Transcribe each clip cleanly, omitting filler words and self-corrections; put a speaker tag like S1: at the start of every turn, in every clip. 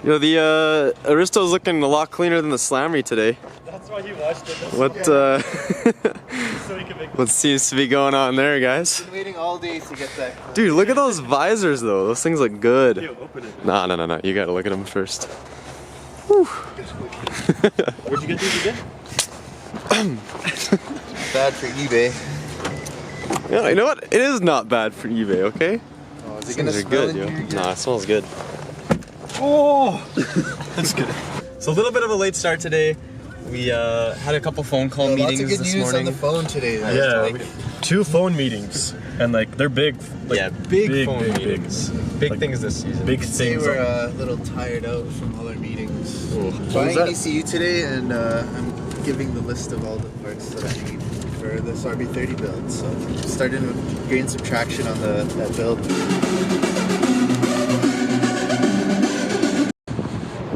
S1: You know, the Aristo's looking a lot cleaner than the Slammy today.
S2: That's why he watched it.
S1: What what seems to be going on there, guys?
S3: Been waiting all day to get that.
S1: Dude, look at those visors though. Those things look good.
S2: Yo, open it.
S1: Nah, no. You gotta look at them first. Whew.
S2: Where'd you get these again?
S3: Bad for eBay.
S1: Yeah, you know what? It is not bad for eBay, okay?
S3: Oh, is it
S1: These
S3: gonna
S1: are
S3: smell
S1: good, yo.
S3: in here?
S1: Nah, it smells good.
S2: Oh! That's good.
S1: So a little bit of a late start today. We had a couple phone call meetings
S3: lots of good
S1: this
S3: news
S1: morning.
S3: on the phone today.
S2: Yeah, 2 phone meetings. And like, they're big. Like,
S1: yeah, big phone meetings. Big
S2: Like,
S1: things this season.
S2: Big
S3: They
S2: things.
S3: were a little tired out from all our meetings.
S1: Ooh.
S3: Buying an ECU today, and I'm giving the list of all the parts that I need for this RB30 build. So starting to gain some traction on that build.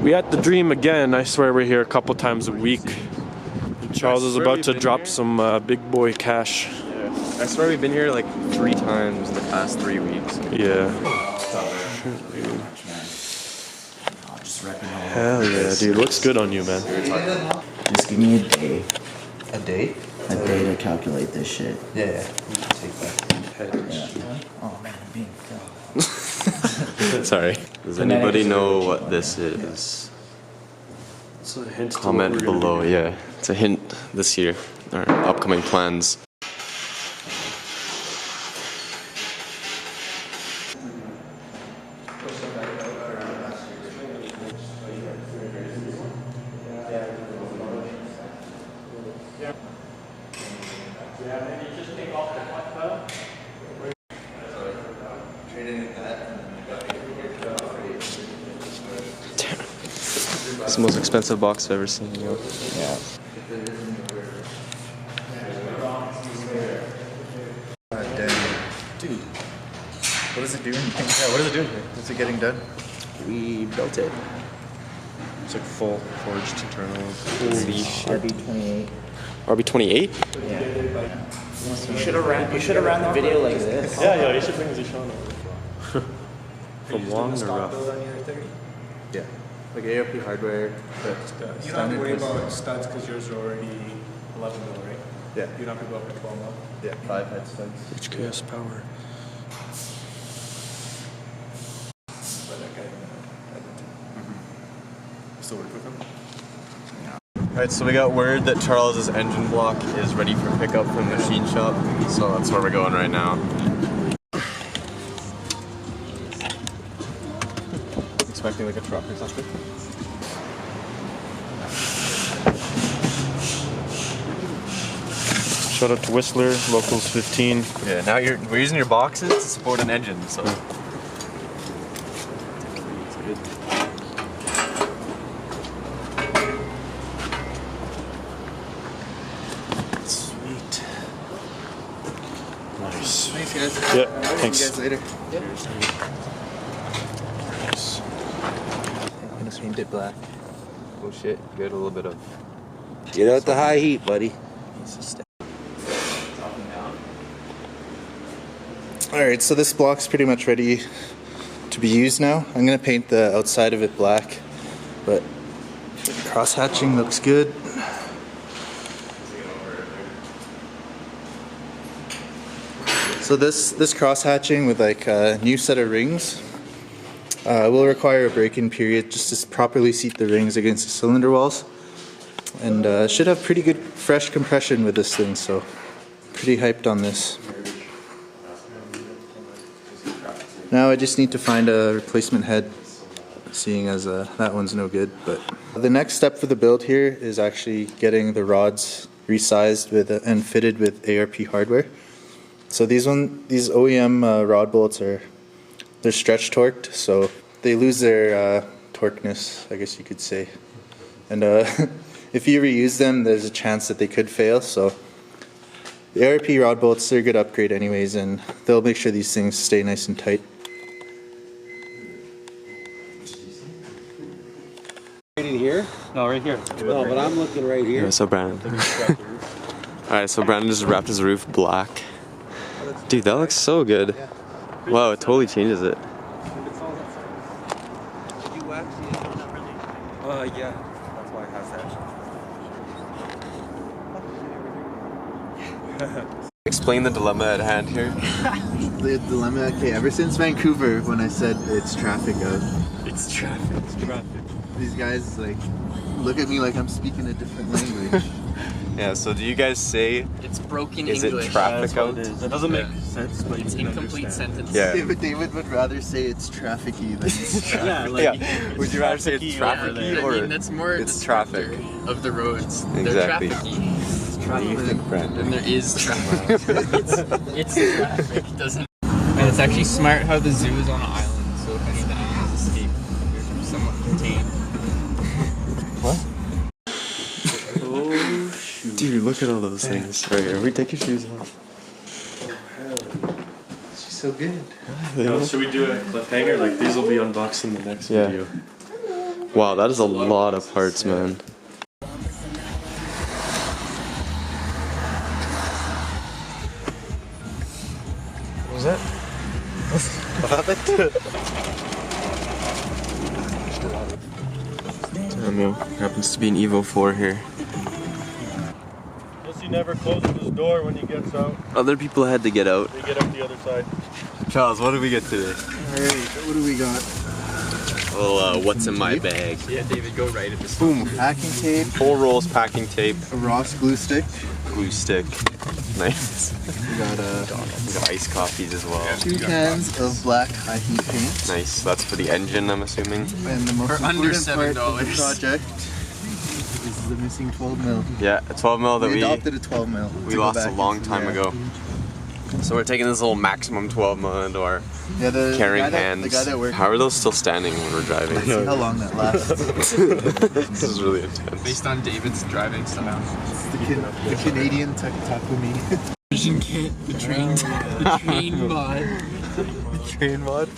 S2: We at the Dream again. I swear we're here a couple times a week. Charles is about to drop some big boy cash.
S1: Yeah. I swear we've been here like 3 times in the past 3 weeks.
S2: Yeah. Hell yeah, dude. Looks good on you, man.
S4: Just give me a day.
S3: A day?
S4: A day to calculate this shit.
S3: Yeah, we can take that.
S4: Yeah. Oh man, I'm being
S1: Sorry. Does anybody know what this is?
S2: It's a hint.
S1: Comment below, yeah. It's a hint this year, our upcoming plans. It's the most expensive box I've ever seen. You know?
S4: Yeah.
S3: Dude, what is it doing? Yeah, what is it doing here? What's it getting done?
S1: We built it.
S2: It's like full forged internal.
S1: Holy shit.
S4: RB28.
S1: RB28?
S4: Yeah. You should have ran the video like this.
S2: Yeah, you should bring Zishan over. From long to rough.
S3: Yeah. Like ARP hardware.
S5: You don't have to worry about studs because yours are already 11 mil, right?
S3: Yeah.
S5: You don't have to go up to 12 mil.
S3: Yeah, 5 head studs.
S2: HKS power.
S5: But that guy, still work with him?
S1: Alright, so we got word that Charles's engine block is ready for pickup from the machine shop, so that's where we're going right now. Expecting like a truck or something?
S2: Shout out to Whistler, Locals 15.
S1: Yeah, now we're using your boxes to support an engine, so.
S2: Sweet. Nice.
S3: Thanks, guys.
S2: Yeah,
S3: See
S2: thanks.
S3: you guys later.
S2: Nice.
S3: I'm gonna paint it black.
S1: Oh shit, get a little bit of.
S4: Get out the high heat, buddy.
S3: Alright, so this block's pretty much ready to be used now. I'm gonna paint the outside of it black, but cross hatching looks good. So this cross hatching with like a new set of rings will require a break-in period just to properly seat the rings against the cylinder walls, and should have pretty good fresh compression with this thing, so pretty hyped on this. Now I just need to find a replacement head, seeing as that one's no good. But the next step for the build here is actually getting the rods resized with and fitted with ARP hardware. So these OEM rod bolts they're stretch torqued, so they lose their torqueness, I guess you could say. And if you reuse them, there's a chance that they could fail. So the ARP rod bolts, they're a good upgrade anyways, and they'll make sure these things stay nice and tight.
S6: Right in here?
S2: No, right here.
S6: No, but I'm looking right here.
S1: Yeah, so Brandon. Alright, so Brandon just wrapped his roof black. Dude, that looks so good. Wow, it totally changes it.
S6: wax the engine? Not really. Yeah. That's why it has that.
S1: Explain the dilemma at hand here.
S3: The dilemma, okay, ever since Vancouver, when I said it's traffic out,
S2: It's traffic. It's traffic.
S3: these guys like look at me like I'm speaking a different language.
S1: Yeah, so do you guys say,
S4: It's broken
S1: is
S4: English.
S1: it traffic out?
S2: That doesn't make sense, but
S4: It's
S2: you can
S4: incomplete
S2: understand.
S4: sentence.
S1: Yeah.
S3: David would rather say it's trafficy than it's traffic.
S2: Yeah, like,
S1: Yeah. Would you rather say it's trafficy or
S4: I mean, that's more
S1: it's
S4: descriptor
S1: traffic?
S4: of the roads.
S1: Exactly.
S4: They're trafficy.
S1: What do you think,
S4: And
S1: Brandon?
S4: there is traffic. it's traffic. Doesn't. And it's actually smart how the zoo is on an island, so if any of the animals escape, they're somewhat contained.
S1: Dude, look at all those things. Right here. We take your shoes off.
S3: She's so good.
S2: Should we do a cliffhanger? Like, these will be unboxed in the next
S1: Yeah.
S2: video.
S1: Wow, that is a lot of parts, man.
S2: What was that?
S1: What happened? Happens to be an Evo 4 here.
S2: He never closes his door when he gets out.
S1: Other people had to get out.
S2: They get up the other side.
S1: Charles, what did we get today?
S3: Alright, what do we got?
S1: A little what's in my bag.
S4: Yeah, David, go right at this.
S1: Boom.
S3: Packing tape,
S1: 4 rolls packing tape,
S3: a Ross glue stick.
S1: glue stick. Nice.
S3: We got
S1: We got iced coffees as well.
S3: 2 cans of black high heat paint.
S1: Nice. That's for the engine, I'm assuming.
S3: And the most
S4: For under
S3: important part of the
S4: $7.
S3: project is the missing 12 mil.
S1: Yeah, a 12 mil that
S3: We adopted a 12 mil.
S1: we
S3: to go
S1: lost a
S3: back
S1: long
S3: into,
S1: time
S3: yeah.
S1: ago. So we're taking this little maximum 12 mil into our
S3: Yeah, the
S1: carrying
S3: guy that,
S1: hands.
S3: The guy that worked.
S1: How are those still standing when we're driving?
S3: See how long that lasts.
S1: This is really intense.
S4: Based on David's driving style.
S3: the Canadian Takumi.
S4: Vision kit, the train mod.
S1: Train mod.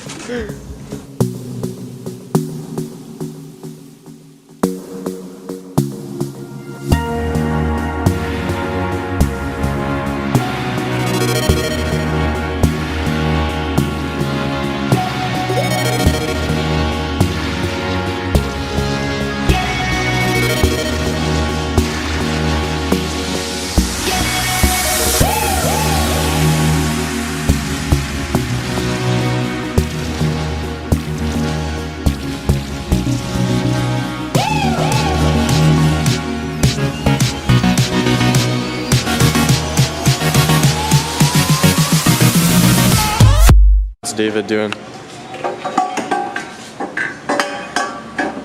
S1: What's David doing?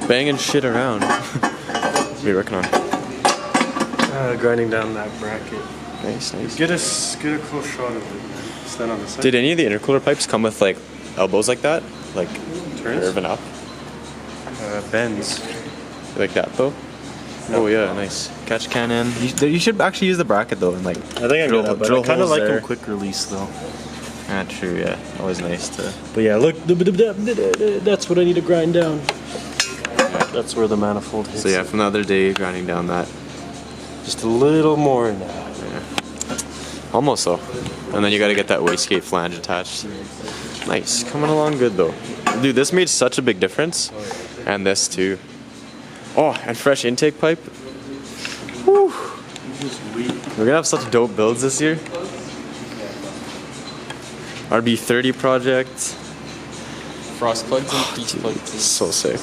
S1: Banging shit around. What are you working on?
S2: Grinding down that bracket.
S1: Nice, nice.
S2: Get a close shot of it, man. Stand on the side.
S1: Did any of the intercooler pipes come with like elbows like that? Like
S2: Turns?
S1: curving up?
S2: Bends.
S1: Like that though? Oh yeah, nice. Catch cannon. You should actually use the bracket though and like
S2: I think I
S1: drill,
S2: got that, but
S1: drill
S2: I kind of
S1: holes
S2: like
S1: there.
S2: them quick release though.
S1: Ah, true, yeah. Always nice to.
S2: But yeah, look, that's what I need to grind down. That's where the manifold hits.
S1: So yeah, from the other day, grinding down that.
S2: Just a little more now.
S1: Yeah. Almost though. And then you gotta get that wastegate flange attached. Nice. Coming along good though. Dude, this made such a big difference. And this too. Oh, and fresh intake pipe. Whew. We're gonna have such dope builds this year. RB30 project.
S4: Frost plugs and piece plugs.
S1: So sick.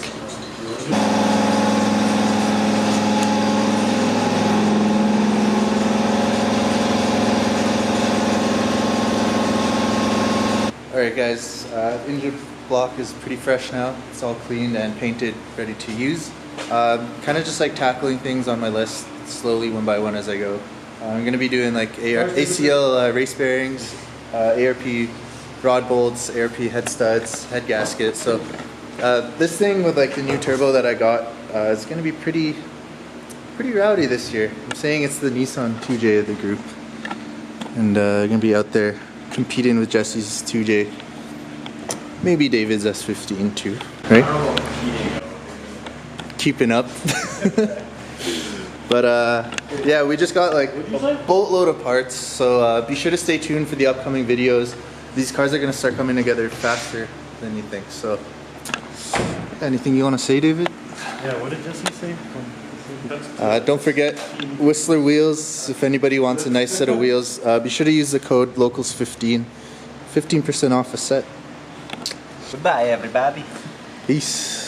S3: Alright guys, engine block is pretty fresh now. It's all cleaned and painted, ready to use. Kind of just like tackling things on my list slowly one by one as I go. I'm going to be doing like ACL race bearings, ARP rod bolts, ARP head studs, head gasket. So this thing with like the new turbo that I got is going to be pretty rowdy this year. I'm saying it's the Nissan 2J of the group. And going to be out there competing with Jesse's 2J. Maybe David's S15 too, right? Keeping up. But yeah, we just got like a boatload of parts, so be sure to stay tuned for the upcoming videos. These cars are gonna start coming together faster than you think, so Anything you want to say, David?
S2: Yeah, what did Jesse say?
S3: Don't forget Whistler wheels. If anybody wants a nice set of wheels, be sure to use the code LOWCALS15. 15% off a set.
S7: Goodbye, everybody.
S3: Peace.